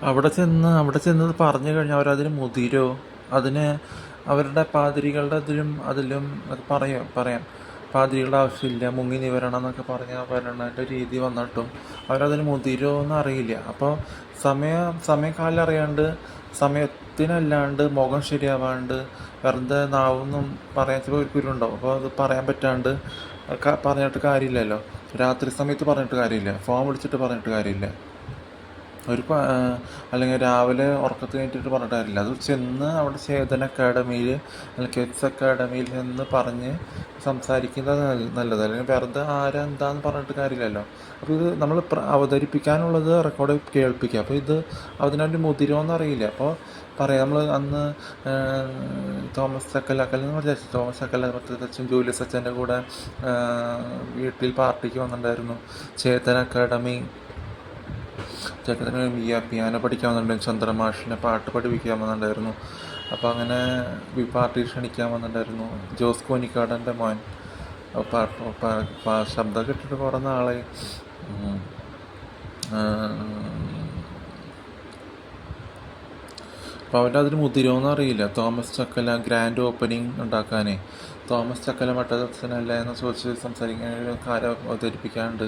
അവിടെ ചെന്നത് പറഞ്ഞു കഴിഞ്ഞാൽ അവരതിന് മുതിരോ? അതിന് അവരുടെ പാതിരികളുടെ അതിലും അത് പറയാം. പാതിരികളുടെ ആവശ്യമില്ല, മുങ്ങി നിവരണം എന്നൊക്കെ പറഞ്ഞ ഭരണൻ്റെ രീതി വന്നിട്ടും അവരതിന് മുതിരോ എന്നറിയില്ല. അപ്പോൾ സമയകാലം അറിയാണ്ട്, സമയത്തിനല്ലാണ്ട്, മുഖം ശരിയാവാണ്ട്, വെറുതെ നാവൊന്നും പറയാൻ ചിലപ്പോൾ ഒരു കുരുണ്ടാവും. അപ്പോൾ അത് പറയാൻ പറ്റാണ്ട് പറഞ്ഞിട്ട് കാര്യമില്ലല്ലോ. രാത്രി സമയത്ത് പറഞ്ഞിട്ട് കാര്യമില്ല, ഫോൺ വിളിച്ചിട്ട് പറഞ്ഞിട്ട് കാര്യമില്ല. അല്ലെങ്കിൽ രാവിലെ ഉറക്കത്തിൽ കഴിഞ്ഞിട്ട് പറഞ്ഞിട്ട് കാര്യമില്ല. അത് ചെന്ന് അവിടെ ചേതൻ അക്കാഡമിയിൽ അല്ലെങ്കിൽ കിഡ്സ് അക്കാഡമിയിൽ നിന്ന് പറഞ്ഞ് സംസാരിക്കുന്നത് നല്ലത്. അല്ലെങ്കിൽ വെറുതെ എന്താന്ന് പറഞ്ഞിട്ട് കാര്യമില്ലല്ലോ. അപ്പോൾ ഇത് നമ്മൾ അവതരിപ്പിക്കാനുള്ളത് റെക്കോർഡ് കേൾപ്പിക്കുക. അപ്പോൾ ഇത് അതിനൊരു മുതിരോന്നറിയില്ല. അപ്പോൾ പറയാം, നമ്മൾ അന്ന് തോമസ് ചക്കലാക്കൽ വിചാരിച്ചു. തോമസ് ചക്കല അച്ഛൻ ജൂലിയസ് അച്ഛൻ്റെ കൂടെ വീട്ടിൽ പാർട്ടിക്ക് വന്നിട്ടുണ്ടായിരുന്നു. ചേതൻ അക്കാഡമി ചെക്കത്തിന് പിയാനോ പഠിക്കാൻ വന്നിട്ടുണ്ടായിരുന്നു. ചന്ദ്രമാഷിനെ പാട്ട് പഠിപ്പിക്കാൻ വന്നിട്ടുണ്ടായിരുന്നു. അപ്പോൾ അങ്ങനെ പാർട്ടി ക്ഷണിക്കാൻ വന്നിട്ടുണ്ടായിരുന്നു. ജോസ് കോനിക്കാടൻ്റെ മോൻ. ശബ്ദം കിട്ടിയിട്ട് കുറേ നാളായി. അപ്പോൾ അവരതിന് മുതിരുമെന്ന് അറിയില്ല. തോമസ് ചക്കല ഗ്രാൻഡ് ഓപ്പണിംഗ് ഉണ്ടാക്കാനേ, തോമസ് ചക്കല മട്ടത്തച്ഛനല്ല എന്ന് ചോദിച്ച് സംസാരിക്കാൻ ഒരു കാര്യം അവതരിപ്പിക്കാനുണ്ട്.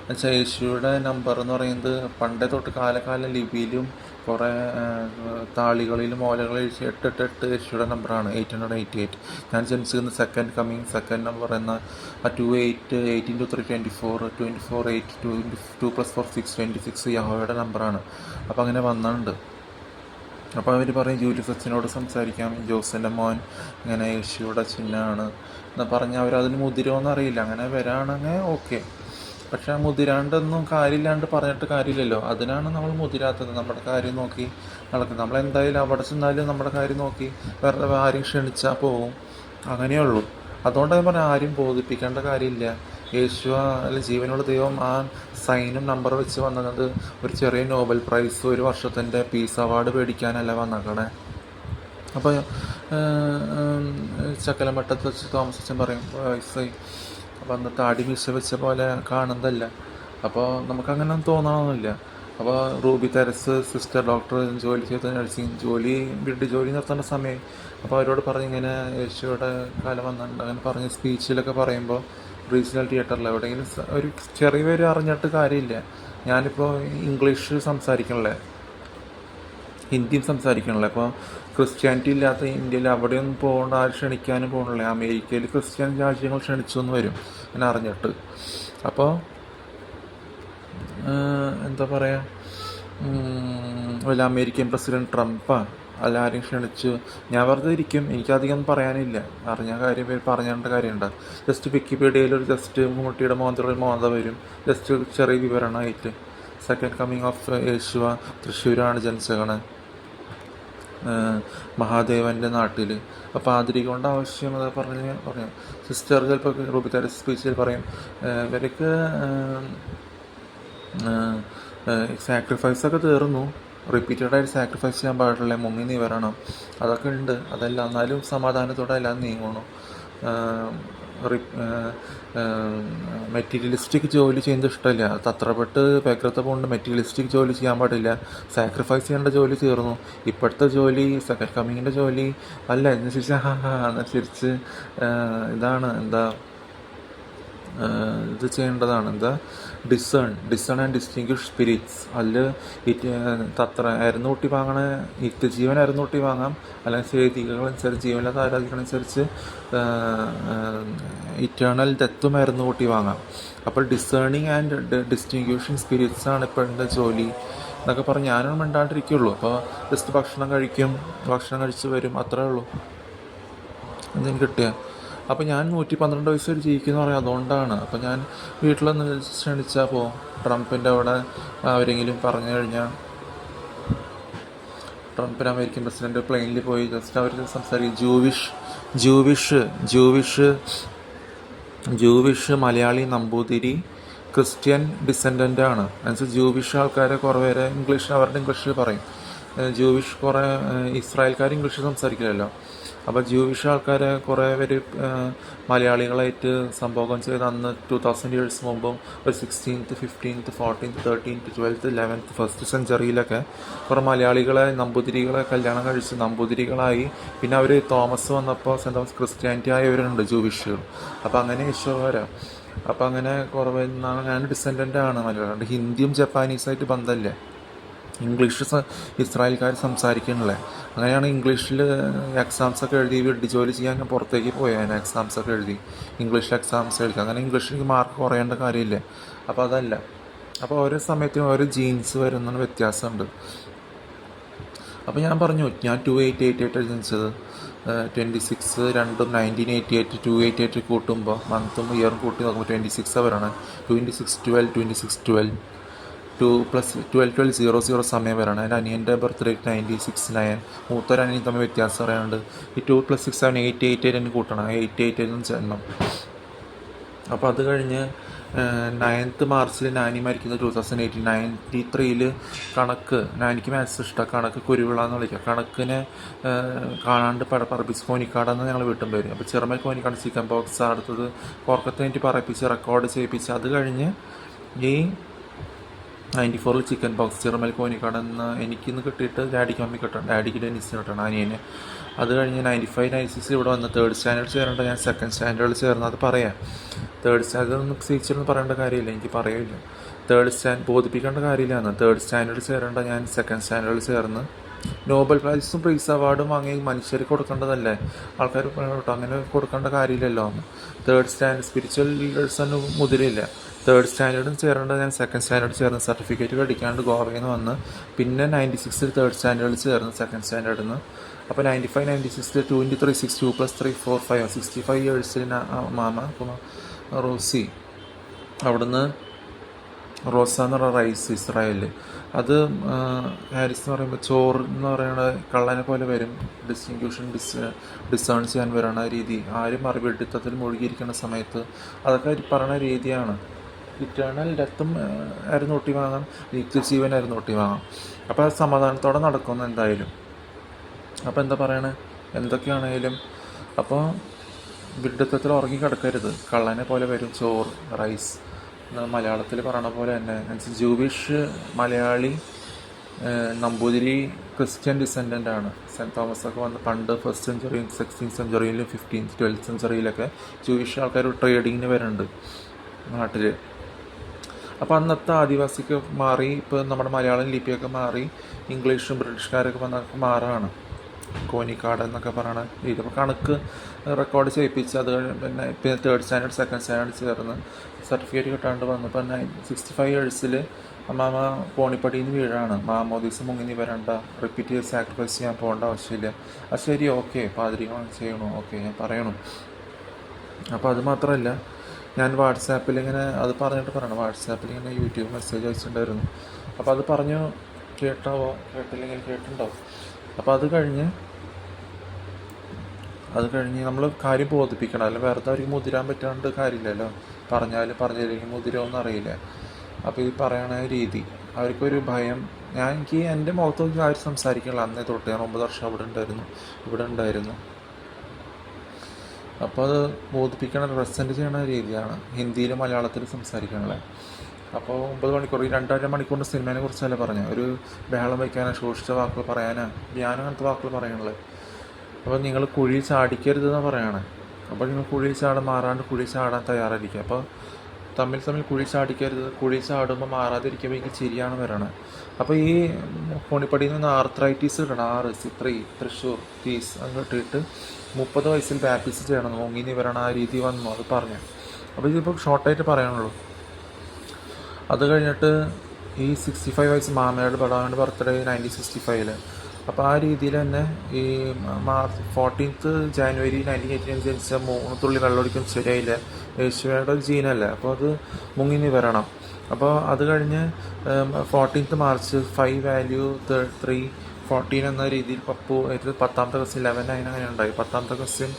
എന്നുവെച്ചാൽ യേശുവിടെ നമ്പർ എന്ന് പറയുന്നത് പണ്ടേ തൊട്ട് കാലകാലം ലിപിയിലും കുറേ താളികളിലും ഓലകളിൽ 888 യേശുവിടെ നമ്പറാണ്. 888. ഞാൻ ജനിച്ചിരുന്ന സെക്കൻഡ് നമ്പർ എന്ന 28 18 to 3 24 24 8 2 + 4 6 26 യഹോവയുടെ നമ്പറാണ്. അപ്പോൾ അങ്ങനെ വന്നിട്ടുണ്ട്. അപ്പോൾ അവർ പറയും ജൂലിയസ് അച്ഛനോട് സംസാരിക്കാം, ജോസിൻ്റെ മോൻ ഇങ്ങനെ യേശുവിടെ ചിഹ്നമാണ് എന്ന് പറഞ്ഞാൽ അവരതിന് മുതിരുമെന്ന് അറിയില്ല. അങ്ങനെ വരാണെങ്കിൽ ഓക്കെ. പക്ഷെ മുതിരാണ്ടൊന്നും കാര്യമില്ലാണ്ട് പറഞ്ഞിട്ട് കാര്യമില്ലല്ലോ. അതിനാണ് നമ്മൾ മുതിരാത്തത്. നമ്മുടെ കാര്യം നോക്കി നടക്കുന്നത്. നമ്മളെന്തായാലും അവിടെ ചെന്നാലും നമ്മുടെ കാര്യം നോക്കി വെറുതെ ആരും ക്ഷണിച്ചാൽ പോവും. അങ്ങനെയുള്ളൂ. അതുകൊണ്ടാണ് ഞാൻ പറഞ്ഞാൽ ആരും ബോധിപ്പിക്കേണ്ട കാര്യമില്ല. യേശു അല്ല ജീവനുള്ള ദൈവം ആ സൈനും നമ്പർ വെച്ച് വന്നത് ഒരു ചെറിയ നോബൽ പ്രൈസ്, ഒരു വർഷത്തിൻ്റെ പീസ് അവാർഡ് മേടിക്കാനല്ല വന്നേക്കണേ. അപ്പോൾ ചക്കലമട്ടത്ത് വെച്ച് തോമസ് അച്ഛൻ പറയും വയസ്സായി വന്ന് താടി മീശ വെച്ച പോലെ കാണുന്നതല്ല. അപ്പോൾ നമുക്കങ്ങനെ തോന്നണമെന്നില്ല. അപ്പോൾ റൂബി തെരസ് സിസ്റ്റർ ഡോക്ടർ ജോലി ചെയ്ത നഴ്സിംഗ് വീട്ടിൽ ജോലി നിർത്തേണ്ട സമയം. അപ്പോൾ അവരോട് പറഞ്ഞ് ഇങ്ങനെ യേശുവിടെ കാലം വന്നിട്ടുണ്ട് അങ്ങനെ പറഞ്ഞ് സ്പീച്ചിലൊക്കെ പറയുമ്പോൾ റീജിയണൽ തിയേറ്ററിൽ എവിടെയെങ്കിലും ഒരു ചെറിയ പേര് അറിഞ്ഞിട്ട് കാര്യമില്ല. ഞാനിപ്പോൾ ഇംഗ്ലീഷ് സംസാരിക്കണല്ലേ, ഹിന്ദിയും സംസാരിക്കണല്ലേ. അപ്പോൾ ക്രിസ്ത്യാനിറ്റി ഇല്ലാത്ത ഇന്ത്യയിൽ അവിടെയൊന്നും പോകേണ്ട, ആരും ക്ഷണിക്കാനും പോകണില്ലേ. അമേരിക്കയിൽ ക്രിസ്ത്യൻ രാജ്യങ്ങൾ ക്ഷണിച്ചു എന്ന് വരും അങ്ങനെ അറിഞ്ഞിട്ട്. അപ്പോൾ എന്താ പറയുക, വല്ല അമേരിക്കൻ പ്രസിഡൻറ്റ് ട്രംപാണ് എല്ലാവരും ക്ഷണിച്ചു. ഞാൻ വെറുതെ ഇരിക്കും, എനിക്കധികം പറയാനില്ല. അറിഞ്ഞ കാര്യം പറഞ്ഞേണ്ട കാര്യമുണ്ട്. ജസ്റ്റ് വിക്കിപീഡിയയിൽ ഒരു ജസ്റ്റ് മമ്മൂട്ടിയുടെ മോന്തയിൽ മോന്ത വരും, ജസ്റ്റ് ചെറിയ വിവരണമായിട്ട്. സെക്കൻഡ് കമ്മിങ് ഓഫ് യേശുവ തൃശ്ശൂരാണ് ജനിച്ചത്, മഹാദേവൻ്റെ നാട്ടിൽ. അപ്പോൾ പാതിരിക കൊണ്ട് ആവശ്യം അത് പറഞ്ഞു സിസ്റ്റർ ചിലപ്പോൾ റൂബിത്താര സ്പീച്ചിൽ പറയും ഇവർക്ക് സാക്രിഫൈസൊക്കെ തീർന്നു, റിപ്പീറ്റഡായിട്ട് സാക്രിഫൈസ് ചെയ്യാൻ പാടില്ല, മുങ്ങി നിവരണം, അതൊക്കെ ഉണ്ട്. അതല്ല എന്നാലും സമാധാനത്തോടെ എല്ലാം നീങ്ങണം. മെറ്റീരിയലിസ്റ്റിക് ജോലി ചെയ്യുന്നത് ഇഷ്ടമില്ല. തത്രപ്പെട്ട് വ്യഗ്രത കൊണ്ട് മെറ്റീരിയലിസ്റ്റിക് ജോലി ചെയ്യാൻ പാടില്ല. സാക്രിഫൈസ് ചെയ്യേണ്ട ജോലി തീർന്നു. ഇപ്പോഴത്തെ ജോലി സെക്കൻഡ് കമ്മിങ്ങിൻ്റെ ജോലി അല്ല. അനുസരിച്ച് ഇതാണ് ഇത് ചെയ്യേണ്ടതാണ്. Discern and distinguish spirits. അതിൽ അരുന്നൂട്ടി വാങ്ങണ നിത്യജീവൻ അരുന്നൂട്ടി വാങ്ങാം, അല്ലെങ്കിൽ ചെയ്തികളനുസരിച്ച് ജീവനില്ലാത്ത ആരാധികളനുസരിച്ച് ഇറ്റേണൽ ഡെത്തും അരുന്നൂട്ടി വാങ്ങാം. അപ്പോൾ ഡിസേണിങ് ആൻഡ് ഡിസ്റ്റിങ്വിഷിങ് സ്പിരിറ്റ്സ് ആണ് ഇപ്പോഴത്തെ ജോലി എന്നൊക്കെ പറഞ്ഞ് ഞാനൊന്നും മിണ്ടാണ്ടിരിക്കുള്ളൂ. അപ്പോൾ ജസ്റ്റ് ഭക്ഷണം കഴിച്ച് വരും, അത്രേ ഉള്ളൂ എന്തെങ്കിലും കിട്ടിയ. അപ്പോൾ ഞാൻ 112 വയസ്സ് വരെ ജീവിക്കുന്നു പറയാം. അതുകൊണ്ടാണ്. അപ്പോൾ ഞാൻ വീട്ടിലൊന്ന് ക്ഷണിച്ചാൽ പോവും. ട്രംപിൻ്റെ അവിടെ ആരെങ്കിലും പറഞ്ഞു കഴിഞ്ഞാൽ ട്രംപിന് അമേരിക്കൻ പ്രസിഡന്റ് പ്ലെയിനിൽ പോയി ജസ്റ്റ് അവർ സംസാരിക്കും. Jewish Malayali Namboothiri Christian descendant ആണ്. എന്നുവെച്ചാൽ ജൂവിഷ് ആൾക്കാരെ കുറേ പേരെ അവരുടെ ഇംഗ്ലീഷിൽ പറയും. ജൂവിഷ് കുറേ ഇസ്രായേൽക്കാർ ഇംഗ്ലീഷിൽ സംസാരിക്കില്ലല്ലോ. അപ്പോൾ ജൂയിഷ് ആൾക്കാരെ കുറേ പേര് മലയാളികളായിട്ട് സംഭവം ചെയ്ത് അന്ന് 2000 ഇയേഴ്സ് മുമ്പും ഒരു 16th 15th 14th 13th 12th 11th first സെഞ്ചുറിയിലൊക്കെ കുറേ മലയാളികളെ നമ്പൂതിരികളെ കല്യാണം കഴിച്ച് നമ്പൂതിരികളായി. പിന്നെ അവർ തോമസ് വന്നപ്പോൾ സെൻറ് തോമസ് ക്രിസ്ത്യാനിറ്റി ആയവരുണ്ട് ജൂയിഷുകൾ. അപ്പോൾ അങ്ങനെ ഈശോവരാ. അപ്പോൾ അങ്ങനെ കുറവ് ഞാൻ ഡിസെൻഡൻ്റ് ആണ് മലയാളം. ഹിന്ദിയും ജപ്പാനീസായിട്ട് ബന്ധമല്ലേ, ഇംഗ്ലീഷ് ഇസ്രായേൽക്കാർ സംസാരിക്കണല്ലേ. അങ്ങനെയാണ് ഇംഗ്ലീഷിൽ എക്സാംസൊക്കെ എഴുതി വീട്ടിൽ ജോലി ചെയ്യാൻ ഞാൻ പുറത്തേക്ക് പോയാൽ എക്സാംസൊക്കെ എഴുതി ഇംഗ്ലീഷിൽ എക്സാംസ് എഴുതി. അങ്ങനെ ഇംഗ്ലീഷിൽ മാർക്ക് കുറയേണ്ട കാര്യമില്ലേ. അപ്പോൾ അതല്ല. അപ്പോൾ ഓരോ സമയത്തും ഓരോ ജീൻസ് വരുന്ന വ്യത്യാസമുണ്ട്. അപ്പോൾ ഞാൻ പറഞ്ഞു ഞാൻ 2888 ജനിച്ചത്. 26 രണ്ടും 1988 288 കൂട്ടുമ്പോൾ മന്തും ഇയറും കൂട്ടി നോക്കുമ്പോൾ 26 വരണം. 26/12 26/12 2+12 സമയം വരണം. എൻ്റെ അനിയൻ്റെ ബർത്ത്ഡേ 96/9. മൂത്തൊരനിയൻ തമ്മിൽ വ്യത്യാസം അറിയാണ്ട് ഈ 2+6 7 888 തന്നെ കൂട്ടണം. 888 ചെല്ലണം. അപ്പോൾ അത് കഴിഞ്ഞ് 9th മാർച്ചിൽ നാനി മരിക്കുന്നത് 2018. 93 കണക്ക്, നാനിക്ക് മാത്സ് ഇഷ്ടമാണ്, കണക്ക് കുരുവിളാന്ന് വിളിക്കുക. കണക്കിനെ കാണാണ്ട് പറപ്പിച്ച് കോനിക്കാടെന്ന് ഞങ്ങൾ വീട്ടും പേര്. അപ്പോൾ ചെറുമൽ കോനിക്കാട് ചിക്കൻ ബോക്സ് അടുത്തത് കോർക്കത്തേറ്റി പറപ്പിച്ച് റെക്കോർഡ് ചെയ്യിപ്പിച്ച് അത് കഴിഞ്ഞ് ഈ 94 ചിക്കൻ ബോക്സ് ചെറുമൽ കോനിക്കാടെന്ന് എനിക്കിന്ന് കിട്ടിയിട്ട് ഡാഡിക്ക് മമ്മി കിട്ടണം, ഡാഡിക്ക് ഡെന്നിസിന് കിട്ടണം, അനിയന്. അത് കഴിഞ്ഞ് 95 96 ഇവിടെ വന്ന് 3rd സ്റ്റാൻഡേർഡ് ചേരേണ്ട ഞാൻ 2nd സ്റ്റാൻഡേർഡിൽ ചേർന്ന്. അത് പറയാം. 3rd സ്റ്റാൻഡേർഡ് ഒന്നും ടീച്ചറൊന്നും പറയേണ്ട കാര്യമില്ല, എനിക്ക് പറയില്ല. 3rd standard ബോധിപ്പിക്കേണ്ട കാര്യമില്ലാന്ന്. 3rd സ്റ്റാൻഡേർഡിൽ ചേരേണ്ട ഞാൻ 2nd സ്റ്റാൻഡേർഡിൽ ചേർന്ന്. നോബൽ പ്രൈസും പ്രൈസ് അവാർഡും വാങ്ങി മനുഷ്യർക്ക് കൊടുക്കേണ്ടതല്ലേ, ആൾക്കാർ കേട്ടോ, അങ്ങനെ കൊടുക്കേണ്ട കാര്യമില്ലല്ലോ എന്ന്. 3rd standard spiritual ലീഡേഴ്സൊന്നും മുതിരില്ല. 3rd സ്റ്റാൻഡേർഡും ചേരേണ്ടത് ഞാൻ 2nd സ്റ്റാൻഡേർഡ് ചേർന്ന് സർട്ടിഫിക്കറ്റ് മേടിക്കാണ്ട് ഗോവയിൽ നിന്ന് വന്ന്. പിന്നെ 96 3rd സ്റ്റാൻഡേർഡിൽ ചേർന്ന് 2nd സ്റ്റാൻഡേർഡിൽ നിന്ന്. അപ്പോൾ 95 96 23 6 2+3 4 5 65 ഇയേഴ്സിൽ മാമ റോസി അവിടുന്ന് റോസ എന്ന് പറയുന്ന റൈസ് ഇസ്രായേലിൽ. അത് ഹാരിസ് എന്ന് പറയുമ്പോൾ ചോറ് എന്ന് പറയുന്നത് കള്ളനെ പോലെ വരും. ഡിസേൺ ചെയ്യാൻ വരണ രീതി, ആരും മറിവെടുത്തത്തിൽ മുഴുകിയിരിക്കുന്ന സമയത്ത് അതൊക്കെ പറയുന്ന രീതിയാണ്. ഇറ്റേണൽ ഡെത്തും ആയിരുന്നു ഒട്ടി വാങ്ങാം, നിത്യജീവനായിരുന്നു ഒട്ടി വാങ്ങാം. അപ്പോൾ അത് സമാധാനത്തോടെ നടക്കുന്നു എന്തായാലും. അപ്പോൾ എന്താ പറയണേ, എന്തൊക്കെയാണേലും അപ്പോൾ വിഡിത്തത്തിൽ ഉറങ്ങി കിടക്കരുത്. കള്ളനെ പോലെ വരും ചോറ് റൈസ്. മലയാളത്തിൽ പറയണ പോലെ തന്നെ Jewish Malayali Namboothiri Christian descendant ആണ്. സെൻറ്റ് തോമസൊക്കെ വന്ന് പണ്ട് 1st സെഞ്ചുറിയും 16th സെഞ്ചുറിയിലും 15th 12th സെഞ്ചുറിയിലൊക്കെ Jewish ആൾക്കാർ ട്രേഡിങ്ങിന് വരുന്നുണ്ട് നാട്ടിൽ. അപ്പോൾ അന്നത്തെ ആദിവാസിക്ക് മാറി, ഇപ്പോൾ നമ്മുടെ മലയാളം ലിപിയൊക്കെ മാറി ഇംഗ്ലീഷും ബ്രിട്ടീഷുകാരൊക്കെ വന്നൊക്കെ മാറാണ്. കോനിക്കാട് എന്നൊക്കെ പറയണ രീതി. അപ്പോൾ കണക്ക് റെക്കോർഡ് ചെയ്യിപ്പിച്ച് അത് പിന്നെ 3rd സ്റ്റാൻഡേർഡ് 2nd സ്റ്റാൻഡേർഡ് ചേർന്ന് സർട്ടിഫിക്കറ്റ് കിട്ടാണ്ട് വന്നപ്പോൾ 65 ഇയേഴ്സിൽ അമ്മാമ കോണിപ്പടിയിൽ നിന്ന് വീഴാണ്. മാമോദീസ് മുങ്ങി വരണ്ട, റിപ്പീറ്റ് ചെയ്ത് സാക്രിഫൈസ് ചെയ്യാൻ പോകേണ്ട ആവശ്യമില്ല. അത് ശരി, ഓക്കെ, പാതിരികൾ ചെയ്യണു, ഓക്കെ, ഞാൻ പറയണം. അപ്പോൾ അത് മാത്രമല്ല, ഞാൻ വാട്സാപ്പിൽ ഇങ്ങനെ അത് പറഞ്ഞിട്ട് പറയണം, വാട്സാപ്പിൽ ഇങ്ങനെ യൂട്യൂബ് മെസ്സേജ് അയച്ചിട്ടുണ്ടായിരുന്നു. അപ്പോൾ അത് പറഞ്ഞു കേട്ടാവോ, കേട്ടില്ലെങ്കിൽ കേട്ടിട്ടുണ്ടാവും. അപ്പോൾ അത് കഴിഞ്ഞ് നമ്മൾ കാര്യം ബോധിപ്പിക്കണം. അല്ലെങ്കിൽ വെറുതെ അവർക്ക് മുതിരാൻ പറ്റാണ്ട് കാര്യമില്ലല്ലോ. പറഞ്ഞില്ലെങ്കിൽ മുതിരുമെന്ന് അറിയില്ല. അപ്പോൾ ഈ പറയണ രീതി അവർക്കൊരു ഭയം. എനിക്ക് എൻ്റെ മുഖത്ത് നോക്കി ആരും സംസാരിക്കണില്ല അന്നേ തൊട്ട്. ഞാൻ 9 വർഷം ഇവിടെ ഉണ്ടായിരുന്നു. അപ്പോൾ അത് ബോധിപ്പിക്കണം, റെപ്രസെൻ്റ് ചെയ്യണ രീതിയാണ് ഹിന്ദിയിലും മലയാളത്തിലും സംസാരിക്കണല്ലേ. അപ്പോൾ 9 മണിക്കൂർ ഈ 2.5 മണിക്കൂറിൻ്റെ സിനിമയെ കുറിച്ചല്ല പറഞ്ഞത്. ഒരു ബഹളം വയ്ക്കാനോ ശോഷിച്ച വാക്കുകൾ പറയാനോ ഞാൻ അങ്ങനത്തെ വാക്കുകൾ പറയണല്ലേ. അപ്പോൾ നിങ്ങൾ കുഴി ചാടിക്കരുതെന്ന് പറയണേ. അപ്പോൾ നിങ്ങൾ കുഴി മാറാണ്ട് കുഴി ചാടാൻ തയ്യാറായിരിക്കുക. അപ്പോൾ തമ്മിൽ കുഴി ചാടിക്കരുത്. കുഴി ചാടുമ്പോൾ മാറാതിരിക്കുമ്പോൾ എനിക്ക് ചിരിയാണ് വരണത്. അപ്പോൾ ഈ കോണിപ്പടിയിൽ നിന്ന് ആർത്രൈറ്റീസ് കിട്ടണം. തൃശ്ശൂർ ടീസ് അങ്ങോട്ട് ഇട്ട് 30 വയസ്സിൽ ബാപ്റ്റിസ് ചെയ്യണം, മുങ്ങിനി വരണം, ആ രീതി വന്നു. അത് പറഞ്ഞു. അപ്പോൾ ഇതിപ്പോൾ ഷോർട്ടായിട്ട് പറയാനുള്ളൂ. അത് കഴിഞ്ഞിട്ട് ഈ 65 വയസ്സ് മാമയുടെ ബടാവിൻ്റെ ബർത്ത്ഡേ 1965. അപ്പോൾ ആ രീതിയിൽ തന്നെ ഈ 14th ജാനുവരി 1989 ജനിച്ച 3 തുള്ളി വെള്ളമൊടിക്കും ശരിയായില്ല. യേശുവയുടെ ഒരു ജീനല്ലേ, അപ്പോൾ അത് മുങ്ങിനി വരണം. അപ്പോൾ അത് കഴിഞ്ഞ് 14th മാർച്ച് 5 വാല്യൂ 3 14 എന്ന രീതിയിൽ പപ്പു 10ാമത്തെ ക്വസ്റ്റ്യൻ 11 അങ്ങനെ ഉണ്ടായി. 10ാമത്തെ ക്വസ്റ്റ്യൻ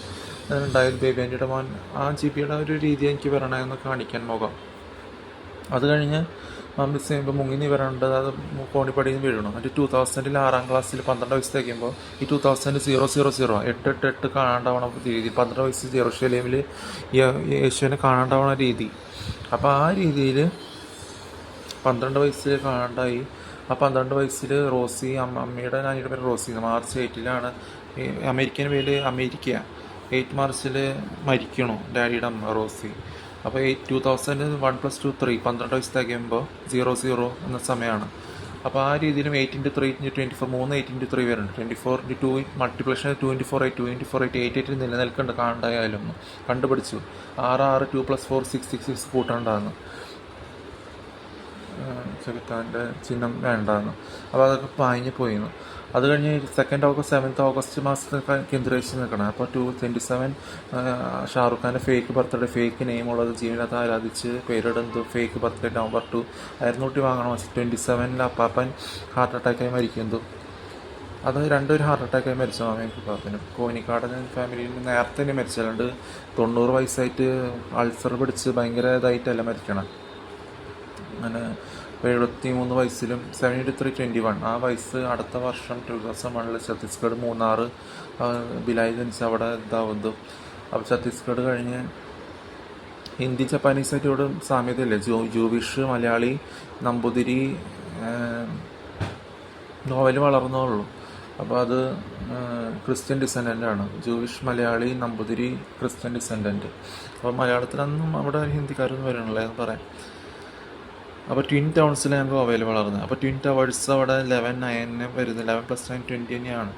ഉണ്ടായത് ബേബി ആൻറ്റിയുടെ മോൻ. ആ ജിപിയുടെ ഒരു രീതി എനിക്ക് വരണമെന്ന് കാണിക്കാൻ മുഖം. അത് കഴിഞ്ഞ് മിസ് ചെയ്യുമ്പോൾ മുങ്ങി നിവരേണ്ട അത് കോണിപ്പടിയിൽ നിന്ന് വീഴണം. എന്നിട്ട് 2000 6ാം ക്ലാസ്സിൽ 12 വയസ്സ് തികയുമ്പോൾ ഈ 2000 8 കാണാണ്ടാവണ രീതി 12 വയസ്സ് ജെറുസലേമിൽ യേശുവിനെ കാണാണ്ടാവണ രീതി. അപ്പോൾ ആ രീതിയിൽ 12 വയസ്സിൽ കാണാണ്ടായി. ആ 12 വയസ്സിൽ റോസി അമ്മയുടെ നാനിയുടെ പേര് റോസി. മാർച്ച് 8 ഈ അമേരിക്കൻ പേര് അമേരിക്ക. 8 മാർച്ചിൽ മരിക്കണു ഡാഡിയുടെ അമ്മ റോസി. അപ്പോൾ 2000 1 + 2 3 12 വയസ്സ് തികയുമ്പോൾ 00 എന്ന സമയമാണ്. അപ്പോൾ ആ രീതിയിലും 8 × 3 × 24 3 8 × 3 വരുന്നുണ്ട്. 24 × 2 മൾട്ടിപ്ലിക്കേഷൻ 2 × 4 നിലനിൽക്കുന്നുണ്ട്. കാണണ്ടായാലും കണ്ടുപിടിച്ചു. 6 6 2 + 4 6 6 6 കൂട്ടണ്ടാന്ന് ചെകുത്താൻ്റെ ചിഹ്നം വേണ്ടാന്ന്. അപ്പോൾ അതൊക്കെ പാഞ്ഞ് പോയിരുന്നു. അത് കഴിഞ്ഞ് 2 ഓഗസ്റ്റ് 7 ഓഗസ്റ്റ് മാസത്തൊക്കെ കേന്ദ്രീകരിച്ച് നിൽക്കണം. അപ്പോൾ 27 ഷാറുഖ് ഖാൻ്റെ ഫേക്ക് ബർത്ത്ഡേ, ഫേക്ക് നെയിമുള്ളത് ജീവനത്തെ ആരാധിച്ച് പേരിടുന്നത് ഫേക്ക് ബർത്ത്ഡേ November 2 200 വാങ്ങണം. 27 അപ്പാപ്പൻ ഹാർട്ട് അറ്റാക്കായി മരിക്കുന്നതും അത് രണ്ടുപേരും ഹാർട്ട് അറ്റാക്കായി മരിച്ച മാമയും പാപ്പനും. കോനിക്കാടൻ ഫാമിലിയിൽ നേരത്തെ തന്നെ മരിച്ചല്ലാണ്ട് 90 വയസ്സായിട്ട് അൾസർ പിടിച്ച് ഭയങ്കര ഇതായിട്ടല്ല മരിക്കണം. അങ്ങനെ 73 വയസ്സിലും 73 21 ആ വയസ്സ് അടുത്ത വർഷം 2001 ഛത്തീസ്ഗഡ് മൂന്നാർ ബിലായി ജനിച്ച് അവിടെ ഇതാവുന്നു. അപ്പോൾ ഛത്തീസ്ഗഡ് കഴിഞ്ഞ് ഹിന്ദി ജപ്പാനീസായിട്ട് ഇവിടെ സാമ്യതയില്ലേ. ജൂവിഷ് മലയാളി നമ്പൂതിരി നോവൽ വളർന്നുള്ളൂ. അപ്പോൾ അത് ക്രിസ്ത്യൻ ഡിസെൻഡൻ്റാണ്. Jewish Malayali Namboothiri Christian descendant. അപ്പോൾ മലയാളത്തിലൊന്നും അവിടെ ഹിന്ദിക്കാരൊന്നും വരണല്ലേ എന്ന് പറയാം. അപ്പോൾ ട്വിൻ ടൗൺസിൽ ഞാൻ ഗോവയിൽ വളർന്നത്. അപ്പോൾ ട്വിൻ ടവേഴ്സ് അവിടെ 11 9 വരുന്നത്. 11 + 9 20 തന്നെയാണ്.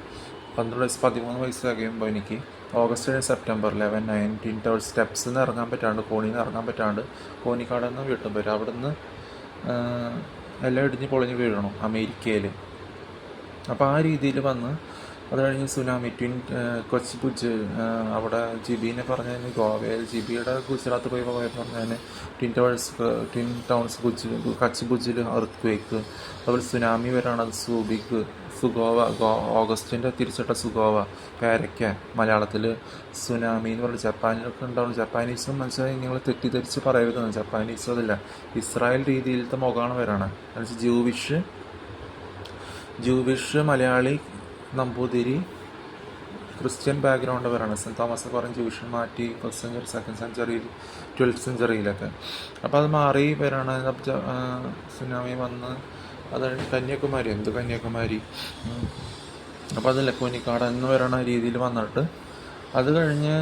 13 വയസ്സ് തികയുമ്പോൾ എനിക്ക് ഓഗസ്റ്റ് സെപ്റ്റംബർ 11 9 ട്വിൻ ടവേഴ്സ് സ്റ്റെപ്സിൽ നിന്ന് ഇറങ്ങാൻ പറ്റാണ്ട്, കോണിയിൽ നിന്ന് ഇറങ്ങാൻ പറ്റാണ്ട് കോന്നിക്കാട് നിന്ന് വീട്ടും വരും. അവിടെ നിന്ന് എല്ലാം ഇടിഞ്ഞ് പൊളിഞ്ഞ് വീഴണം അമേരിക്കയിൽ. അപ്പോൾ ആ രീതിയിൽ വന്ന് അത് കഴിഞ്ഞ് സുനാമി കൊച്ചി ഭുജ് അവിടെ ജിബിനെ പറഞ്ഞാൽ ഗോവയിൽ ജിബിയുടെ ഗുജറാത്ത് പോയി പറഞ്ഞാൽ ട്വിൻ ടൗൺസ് കച്ച് ഭുജിൽ എർത്ത് ക്വേക്ക്. അതുപോലെ സുനാമി വരാണ് അത് സുഗോവ ഓഗസ്റ്റിൻ്റെ തിരിച്ചിട്ട സുഗോവ പേരയ്ക്ക. മലയാളത്തിൽ സുനാമി എന്ന് പറഞ്ഞാൽ ജപ്പാനിലൊക്കെ ഉണ്ടാവും. ജപ്പാനീസും മനസ്സിലായി നിങ്ങൾ തെറ്റിദ്ധരിച്ച് പറയരുതെന്ന്. ജപ്പാനീസും അതില്ല, ഇസ്രായേൽ രീതിയിലത്തെ മുഖമാണ് വരാണ്. എന്നുവെച്ചാൽ Jewish Malayali Namboothiri Christian background വരാണ്. സെൻറ്റ് തോമസ് പറഞ്ഞ് ജൂവിഷൻ മാറ്റി 1st സെഞ്ചുറി 2nd സെഞ്ചുറിയിൽ 12th സെഞ്ചുറിയിലൊക്കെ. അപ്പോൾ അത് മാറി വരാണ്. സുനാമി വന്ന് അത് കന്യാകുമാരി കന്യാകുമാരി അപ്പോൾ അതല്ല കോന്നിക്കാട് എന്ന് വരണ രീതിയിൽ വന്നിട്ട് അത് കഴിഞ്ഞ്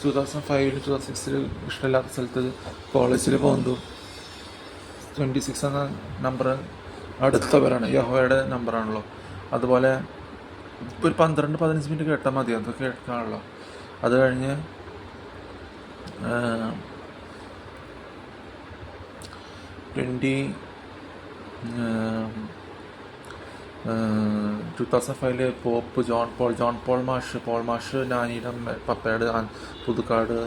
2005 2006 ഇഷ്ടമില്ലാത്ത സ്ഥലത്ത് കോളേജിൽ പോകുന്നു. 26 എന്ന നമ്പർ അടുത്തവരാണ്, യഹോവയുടെ നമ്പറാണല്ലോ. അതുപോലെ ഒരു 12-15 മിനിറ്റ് കേട്ടാൽ മതി, അതൊക്കെ കേൾക്കാണല്ലോ. അത് കഴിഞ്ഞ് 2005 പോപ്പ് ജോൺ പോൾ മാഷ് നാനിയുടെ പപ്പയുടെ പുതുക്കാട്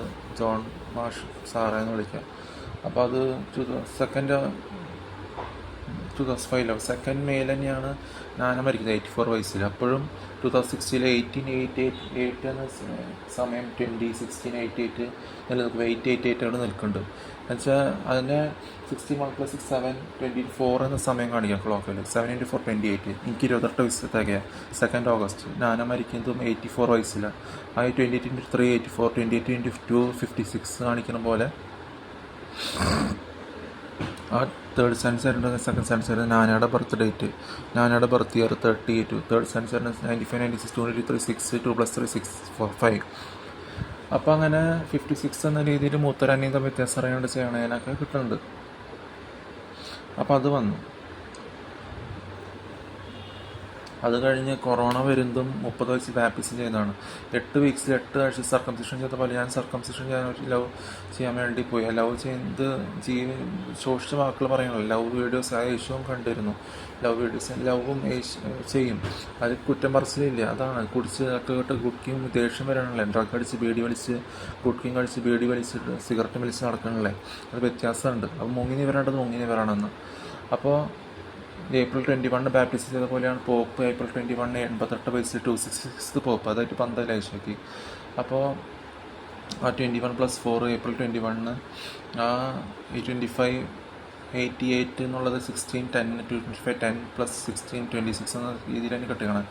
ജോൺ മാഷ് സാറേ എന്ന് വിളിക്കാം. അപ്പോൾ അത് 2005 മെയിൽ തന്നെയാണ് നാന മരിക്കുന്നത് 84 വയസ്സിൽ. അപ്പോഴും 2006 1888 എന്ന സമയം 2016 നിലനിൽക്കും. 888 അവിടെ നിൽക്കുന്നുണ്ട്. എന്നുവെച്ചാൽ അതിൻ്റെ 61 + 6 7 24 എന്ന സമയം കാണിക്കാം ക്ലോക്കിൽ. 7 × 4 28. എനിക്ക് 28 വയസ്സ് തികയ 2 ഓഗസ്റ്റ്. നാന മരിക്കുന്നതും 84 വയസ്സിലാണ്. ആ 28 × 3 84, 28 × 2 56 കാണിക്കുന്ന പോലെ ആ 3rd സെൻസർ 2nd സെൻസർ നാനയുടെ ബർത്ത് ഡേറ്റ്, നാനയുടെ ബർത്ത് ഇയർ 38. 3rd sensor 95 96 223 6 2 + 3 6 4 5. അപ്പോൾ അങ്ങനെ 56 എന്ന രീതിയിൽ മൂത്തരനിയും തമ്മിൽ വ്യത്യാസം അറിയാണ്ട് ചെയ്യണതിനൊക്കെ കിട്ടുന്നുണ്ട്. അപ്പോൾ അത് വന്നു. അത് കഴിഞ്ഞ് കൊറോണ വരുന്നതും 30 വയസ്സ് ബാപ്റ്റിസം ചെയ്യുന്നതാണ്. 8 വീക്സിൽ 8 ആഴ്ച സർക്കംസിഷൻ ചെയ്ത പോലെ ഞാൻ സർക്കംസിഷൻ ചെയ്യാൻ വേണ്ടി പോയി. ലവ് ചെയ്യുന്നത് സോഷ്യൽ വാക്കുകൾ പറയണല്ലോ. ലവ് വീഡിയോസ് ആ യേശുവും കണ്ടിരുന്നു. ലവ് വീഡിയോസ് ലവും ചെയ്യും. അത് കുറ്റം പറച്ചിലില്ല. അതാണ് കുടിച്ച് കേട്ട് കുക്കിയും ദേഷ്യം വരാനല്ലേ. ഡ്രഗ് അടിച്ച് ബീഡി വലിച്ച് കുക്കിങ് കഴിച്ച് ബീഡി വലിച്ചിട്ട് സിഗരറ്റ് വലിച്ച് നടക്കണല്ലേ. അത് വ്യത്യാസമുണ്ട്. അപ്പോൾ മുങ്ങിനി വരേണ്ടത് മുങ്ങിനി വരാണെന്ന്. അപ്പോൾ April 21 ബാപ്റ്റിസം ചെയ്ത പോലെയാണ് പോപ്പ്. April 21 88 വയസ്സിൽ 266 പോപ്പ്. അതായിട്ട് 12 ആഴ്ചയാക്കി. അപ്പോൾ ആ 21 + 4 April 21 ആ 25 88 എന്നുള്ളത് 16 10 25 10+16 26 എന്ന രീതിയിൽ തന്നെ കിട്ടുകയാണ്.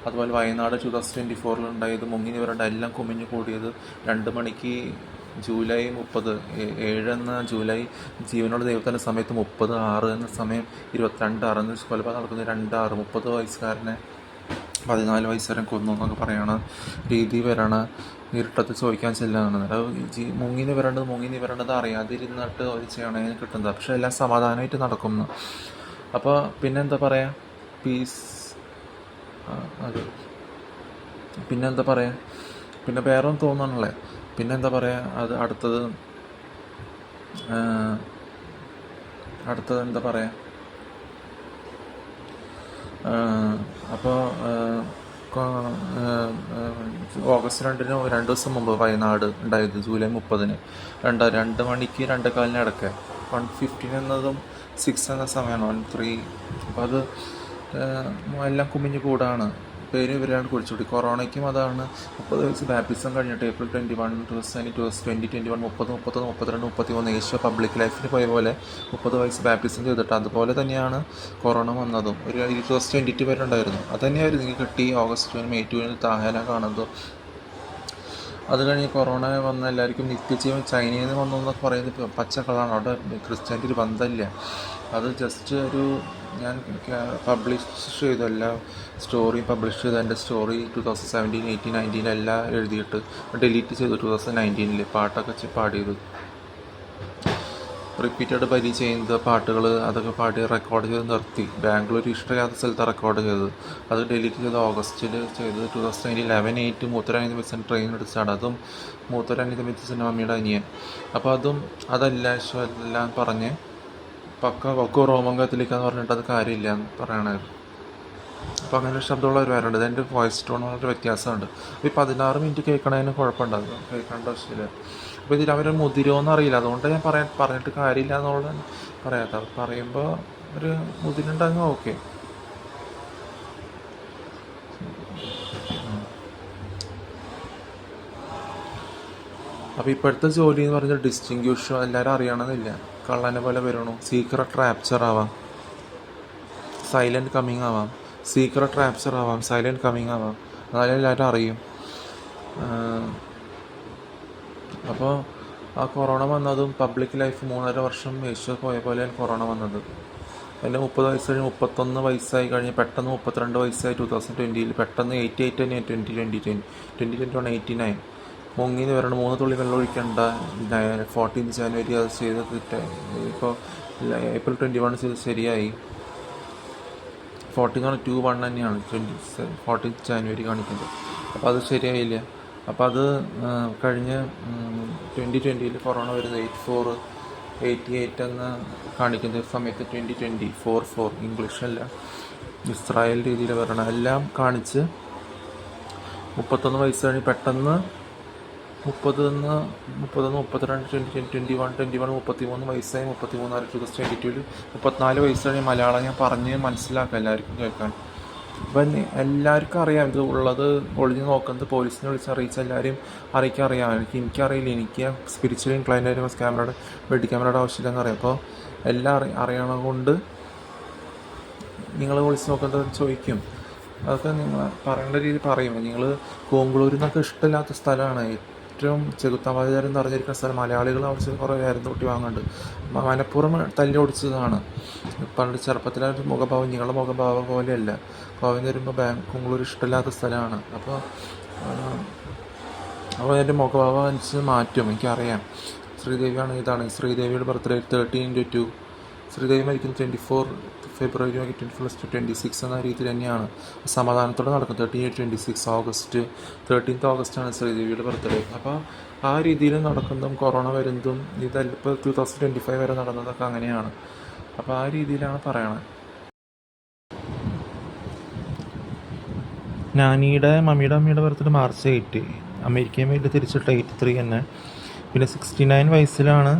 അതുപോലെ വയനാട് 2024 ഉണ്ടായത് മുങ്ങി നിവരേണ്ട എല്ലാം കുമിഞ്ഞു കൂടിയത് 2 മണിക്ക് ജൂലൈ 30 7 എന്ന ജൂലൈ ജീവനോട് ദൈവത്തിൻ്റെ സമയത്ത് 30/6 എന്ന സമയം 22/6 എന്ന് കൊലപാതകം നടക്കുന്നത് 2/6 30 വയസ്സുകാരനെ 14 വയസ്സുകാരൻ കൊന്നു എന്നൊക്കെ പറയണ രീതി വരണ ഇരുട്ടത്ത് ചോദിക്കാൻ ചെല്ലുകയാണ്. മുങ്ങി നിവരേണ്ടത് അറിയാതിരുന്നിട്ട് അവർ ചെയ്യണതിന് കിട്ടുന്നത്. പക്ഷെ എല്ലാം സമാധാനമായിട്ട് നടക്കുന്നു. അപ്പോൾ പിന്നെന്താ പറയുക, പീസ് അത് പിന്നെന്താ പറയുക, പിന്നെ വേറെ ഒന്നും തോന്നണല്ലേ. പിന്നെന്താ പറയുക, അത് അടുത്തത് എന്താ പറയുക, അപ്പോൾ ഓഗസ്റ്റ് 2-ന് 2 ദിവസം മുമ്പ് വയനാട് ഉണ്ടായത് ജൂലൈ 30-ന് 2 മണിക്ക് 2:15 ഇടയ്ക്ക് 1:15 എന്നതും 6 എന്ന സമയമാണ് 1:03. അപ്പോൾ അത് എല്ലാം കുമിഞ്ഞു കൂടാണ്. പേര് ഇവരാണ് കുഴിച്ചുകൂടി. കൊറോണയ്ക്കും അതാണ്. 30 വയസ്സ് ബാപ്റ്റിസം കഴിഞ്ഞിട്ട് April 21, 2021 30, 31, 32, 33 യേശു പബ്ലിക് ലൈഫിൽ പോയ പോലെ 30 വയസ്സ് ബാപ്റ്റിസം ചെയ്തിട്ട് അതുപോലെ തന്നെയാണ് കൊറോണ വന്നതും. ഒരു 2022 വരെ ഉണ്ടായിരുന്നു. അത് തന്നെയായിരുന്നു എനിക്ക് കിട്ടി. ഓഗസ്റ്റ് May 2 താഹേന കാണുന്നതും. അത് കഴിഞ്ഞ് കൊറോണ വന്ന എല്ലാവർക്കും നിത്യജീവൻ ചൈനയിൽ നിന്ന് വന്നു എന്നൊക്കെ പറയുന്നത് പച്ചക്കളാണ്. അവിടെ ക്രിസ്ത്യാനിറ്റി ഒരു ബന്ധമില്ല. അത് ജസ്റ്റ് ഒരു ഞാൻ പബ്ലിഷ് ചെയ്തു, എല്ലാ സ്റ്റോറിയും പബ്ലിഷ് ചെയ്തു. എൻ്റെ സ്റ്റോറി 2017, 18, 19 എല്ലാം എഴുതിയിട്ട് ഡിലീറ്റ് ചെയ്തു. 2019 പാട്ടൊക്കെ പാടിയത്, റിപ്പീറ്റഡ് ബലി ചെയ്യുന്ന പാട്ടുകൾ അതൊക്കെ പാടി റെക്കോർഡ് ചെയ്ത് നിർത്തി. ബാംഗ്ലൂർ ഇഷ്ടമില്ലാത്ത സ്ഥലത്ത് റെക്കോർഡ് ചെയ്തത്. അത് ഡിലീറ്റ് ചെയ്ത് ഓഗസ്റ്റിൽ ചെയ്തത്. 2011 8 മൂത്തരനിമിഷം ട്രെയിൻ എടുത്താണ്. അതും മൂത്തരനിമിഷത്തിൻ്റെ മമ്മിയുടെ അനിയൻ. അപ്പോൾ അതെല്ലാം പറഞ്ഞ് പക്ക റോമൻ കത്തിലിക്കാന്ന് പറഞ്ഞിട്ട് അത് കാര്യമില്ല എന്ന് പറയണത്. അപ്പോൾ അങ്ങനെ ശബ്ദമുള്ളവർ വരാറുണ്ട്. ഇതെൻ്റെ വോയിസ് ടോൺ വളരെ വ്യത്യാസമുണ്ട്. ഈ 16 മിനിറ്റ് കേൾക്കണതിന് കുഴപ്പമുണ്ടാകും, കേൾക്കേണ്ട ആവശ്യമില്ല. അപ്പോൾ ഇതിൽ അവർ മുതിരുമോയെന്ന് അറിയില്ല, അതുകൊണ്ട് ഞാൻ പറഞ്ഞിട്ട് കാര്യമില്ല എന്നുള്ളത് പറയാത്ത. പറയുമ്പോൾ ഒരു മുതിരുണ്ടെങ്കിൽ ഓക്കെ. അപ്പോൾ ഇപ്പോഴത്തെ ജോലി എന്ന് പറഞ്ഞാൽ ഡിസ്റ്റിങ്ക്വിഷ് എല്ലാവരും അറിയണമെന്നില്ല. കള്ളനെ പോലെ വരണു, സീക്രട്ട് ട്രാപ്ചർ ആവാം, സൈലൻറ്റ് കമ്മിങ് ആവാം. സീക്രട്ട് ട്രാപ്ചർ ആവാം, സൈലൻറ്റ് കമ്മിങ് ആവാം, അതായത് എല്ലാവരും അറിയും. അപ്പോൾ ആ കൊറോണ വന്നതും പബ്ലിക് ലൈഫ് 3.5 വർഷം യേശു പോയ പോലെയാണ് കൊറോണ വന്നത്. അതിൽ 30 വയസ്സ് കഴിഞ്ഞ് 31 വയസ്സായി കഴിഞ്ഞ് പെട്ടെന്ന് 32 വയസ്സായി 2020. പെട്ടെന്ന് 88 തന്നെ 2021 89. മുങ്ങിന്ന് വരണം 3 തുള്ളി വെള്ളം ഒഴിക്കേണ്ട 14 ജനുവരി അത് ചെയ്തത്. ഇപ്പോൾ April 21 ചെയ്ത് ശരിയായി. 14 തന്നെയാണ് 14 ജനുവരി കാണിക്കുന്നത്. അപ്പോൾ അത് ശരിയായില്ല. അപ്പോൾ അത് കഴിഞ്ഞ് 2020 കൊറോണ വരുന്നത് 88 എന്ന് കാണിക്കുന്ന സമയത്ത് 2020 4 ഇംഗ്ലീഷല്ല ഇസ്രായേൽ രീതിയിൽ വരണം എല്ലാം കാണിച്ച് 31 വയസ്സ് കഴിഞ്ഞ് പെട്ടെന്ന് 30, 32, 21, 33 വയസ്സായി. 33 2022 34 വയസ്സ് കഴിഞ്ഞ് മലയാളം ഞാൻ പറഞ്ഞ് മനസ്സിലാക്കാം എല്ലാവർക്കും കേൾക്കാൻ. അപ്പം എല്ലാവർക്കും അറിയാം ഇത് ഉള്ളത്. ഒളിഞ്ഞ് നോക്കുന്നത് പോലീസിനെ വിളിച്ച് അറിയിച്ച എല്ലാവരും അറിയാം. എനിക്കറിയില്ല. എനിക്ക് സ്പിരിച്വൽ ഇൻക്ലൈൻഡ് വെഡി ക്യാമറയുടെ ആവശ്യമില്ലെന്ന് അറിയാം. അപ്പോൾ എല്ലാം അറിയണ കൊണ്ട് നിങ്ങൾ വിളിച്ച് നോക്കുന്നത് ചോദിക്കും. അതൊക്കെ നിങ്ങൾ പറയേണ്ട രീതി പറയും. നിങ്ങൾ കോങ്കളൂരിൽ നിന്നൊക്കെ ഇഷ്ടമില്ലാത്ത സ്ഥലമാണ്. ഏറ്റവും ചെകുത്താവാചാരം നിറഞ്ഞിരിക്കുന്ന സ്ഥലം. മലയാളികൾ അവിടെ കുറേ ആയിരുന്നു കൂട്ടി വാങ്ങുന്നുണ്ട്. മനഃപൂർവ്വം തല്ലി ഓടിച്ചതാണ്. പണ്ട് ചെറുപ്പത്തിലൊരു മുഖഭാവം നിങ്ങളുടെ മുഖഭാവം പോലെയല്ല. കോവൻ വരുമ്പോൾ കോങ്കളൂർ ഇഷ്ടമില്ലാത്ത സ്ഥലമാണ്. അപ്പോൾ എൻ്റെ മുഖഭാവം അനുസരിച്ച് മാറ്റും. എനിക്കറിയാം. ശ്രീദേവിയാണ് ഇതാണ്. ശ്രീദേവിയുടെ ബർത്ത്ഡേ 13/2. ശ്രീദേവി മരിക്കുന്നത് 24 ഫെബ്രുവരി 24/26 എന്ന രീതിയിൽ തന്നെയാണ് സമാധാനത്തോടെ നടക്കുന്നത്. 13/26 ഓഗസ്റ്റ് 13th ഓഗസ്റ്റാണ് ശ്രീദേവിയുടെ ബർത്ത്ഡേ. അപ്പോൾ ആ രീതിയിൽ നടക്കുന്നതും കൊറോണ വരുന്നതും ഇതെല്ലാം 2025 വരെ നടന്നതൊക്കെ അങ്ങനെയാണ്. അപ്പോൾ ആ രീതിയിലാണ് പറയണത്. നാനിയുടെ മമ്മിയുടെ ബർത്ത്ഡേ March 8. അമേരിക്കൻ വേണ്ടി തിരിച്ചിട്ട് 83 തന്നെ. പിന്നെ 69 വയസ്സിലാണ്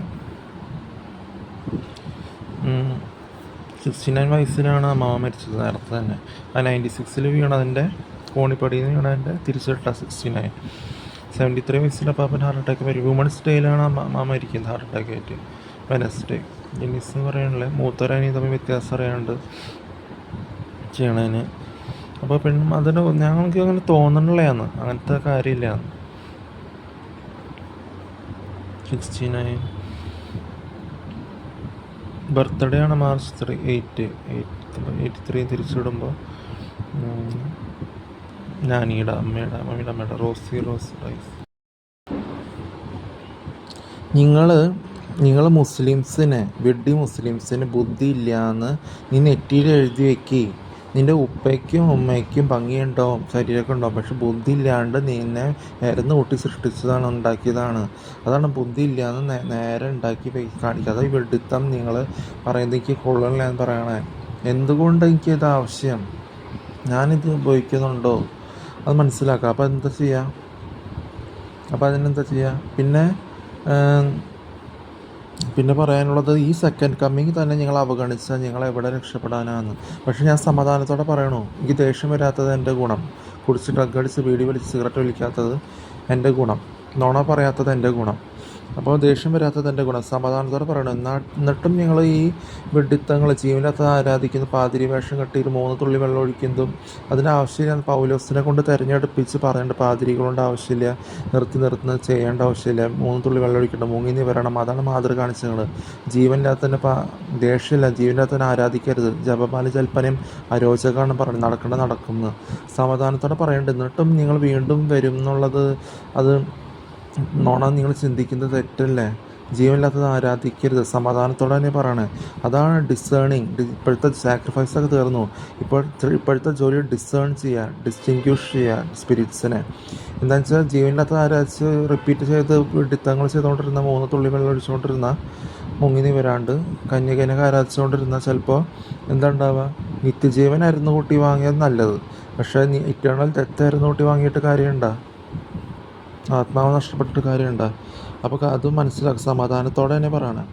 69 വയസ്സിലാണ് അമ്മാവ മരിച്ചത്. നേരത്തെ തന്നെ 96 വീണതിൻ്റെ കോണിപ്പടിയിൽ നിന്ന് വീണതിൻ്റെ തിരിച്ചിട്ട 69. 73 വയസ്സിൽ അപ്പാപ്പൻ ഹാർട്ട് അറ്റാക്ക് മരിക്കും. വുമൺസ് ഡേയിലാണ് അമ്മ മരിക്കുന്നത് ഹാർട്ട് അറ്റാക്ക് ആയിട്ട്, വെനസ്ഡേ. ജെനിസ് എന്ന് പറയാനുള്ള മൂത്തവരനിയും തമ്മിൽ വ്യത്യാസം അറിയാണ്ട് ചെയ്യണതിന്. അപ്പോൾ അതിന് ഞങ്ങൾക്ക് അങ്ങനെ തോന്നണില്ലാന്ന്, അങ്ങനത്തെ കാര്യമില്ല. 69 ബർത്ത്ഡേ ആണ് March 3, 83 തിരിച്ചിടുമ്പോൾ നാനിയുടെ മമ്മിയുടെ റോസി റൈസ്. നിങ്ങൾ മുസ്ലിംസിന് മുസ്ലിംസിന് ബുദ്ധി ഇല്ലയെന്ന് നീ നെറ്റിയിൽ എഴുതി വെക്കി. നിൻ്റെ ഉപ്പയ്ക്കും ഉമ്മയ്ക്കും ഭംഗിയുണ്ടാവും, ശരീരമൊക്കെ ഉണ്ടാവും, പക്ഷെ ബുദ്ധി ഇല്ലാണ്ട് നിന്നെ നേരന്ന് കൂട്ടി സൃഷ്ടിച്ചതാണ്, ഉണ്ടാക്കിയതാണ്. അതാണ് ബുദ്ധി ഇല്ലയെന്ന് നേരെ ഉണ്ടാക്കി കാണിക്കുക. അത് വെടുത്തം നിങ്ങൾ പറയുന്നത് എനിക്ക് കൊള്ളണില്ല എന്ന് പറയണേ. എന്തുകൊണ്ട് എനിക്കിത് ആവശ്യം? ഞാനിത് ഉപയോഗിക്കുന്നുണ്ടോ അത് മനസ്സിലാക്കുക. അപ്പോൾ എന്താ ചെയ്യുക? അപ്പോൾ അതിനെന്താ ചെയ്യുക? പിന്നെ പറയാനുള്ളത്, ഈ സെക്കൻഡ് കമ്മിങ് തന്നെ നിങ്ങൾ അവഗണിച്ചാൽ നിങ്ങൾ എവിടെ രക്ഷപ്പെടാനാണ്? പക്ഷെ ഞാൻ സമാധാനത്തോടെ പറയണു, എനിക്ക് ദേഷ്യം വരാത്തത് എൻ്റെ ഗുണം, കുടിച്ച് ഡ്രഗ് അടിച്ച് ബീഡി വലിച്ച് സിഗരറ്റ് വലിക്കാത്തത് എൻ്റെ ഗുണം, നുണ പറയാത്തത് എൻ്റെ ഗുണം. അപ്പോൾ ദേഷ്യം വരാത്തത് എൻ്റെ ഗുണം, സമാധാനത്തോടെ പറയണം. എന്നിട്ടും നിങ്ങൾ ഈ വെഡിത്തങ്ങൾ ജീവനകത്ത് ആരാധിക്കുന്ന പാതിരി വേഷം കെട്ടിയിട്ട് 3 തുള്ളി വെള്ളം ഒഴിക്കുന്നതും അതിനാവശ്യമില്ല. പൗലോസിനെ കൊണ്ട് തിരഞ്ഞെടുപ്പിച്ച് പറയേണ്ട പാതിരികളുണ്ട് ആവശ്യമില്ല, നിർത്തി ചെയ്യേണ്ട ആവശ്യമില്ല. 3 തുള്ളി വെള്ളം ഒഴിക്കേണ്ട, മുങ്ങി നീ വരണം. അതാണ് മാതൃക കാണിച്ചത്. ജീവനില്ലാത്തന്നെ ദേഷ്യമില്ല, ജീവനില്ലാത്തന്നെ ആരാധിക്കരുത്. ജപമാല ജൽപ്പനയും അരോചകമാണ് പറയുന്നത്, നടക്കുന്നത് സമാധാനത്തോടെ പറയേണ്ടത്. എന്നിട്ടും നിങ്ങൾ വീണ്ടും വരും എന്നുള്ളത്, അത് നോണ നിങ്ങൾ ചിന്തിക്കുന്നത് തെറ്റല്ലേ? ജീവനില്ലാത്തത് ആരാധിക്കരുത്, സമാധാനത്തോടെ തന്നെ പറയണേ. അതാണ് ഡിസേണിങ്. ഇപ്പോഴത്തെ സാക്രിഫൈസൊക്കെ തീർന്നു. ഇപ്പോഴത്തെ ജോലി ഡിസേൺ ചെയ്യുക, ഡിസ്റ്റിങ്ക്വിഷ് ചെയ്യുക സ്പിരിറ്റ്സിനെ. എന്താണെന്ന് വെച്ചാൽ ജീവനില്ലാത്തത് ആരാധിച്ച് റിപ്പീറ്റ് ചെയ്ത് ഡിത്തങ്ങൾ ചെയ്തുകൊണ്ടിരുന്ന 3 തുള്ളി വെള്ളം ഒഴിച്ചുകൊണ്ടിരുന്ന മുങ്ങിനി വരാണ്ട് കന്യകനൊക്കെ ആരാധിച്ചുകൊണ്ടിരുന്ന ചിലപ്പോൾ എന്താ ഉണ്ടാവുക? നിത്യജീവനായിരുന്നു കൂട്ടി വാങ്ങിയത് നല്ലത്, പക്ഷേ ഇറ്റേണൽ ഡെത്തായിരുന്നു കൂട്ടി വാങ്ങിയിട്ട് കാര്യമുണ്ടോ? ആത്മാവ് നഷ്ടപ്പെട്ടിട്ട് കാര്യമുണ്ടോ? അപ്പോൾ അത് മനസ്സിലാക്കുക, സമാധാനത്തോടെ തന്നെ പറയണം.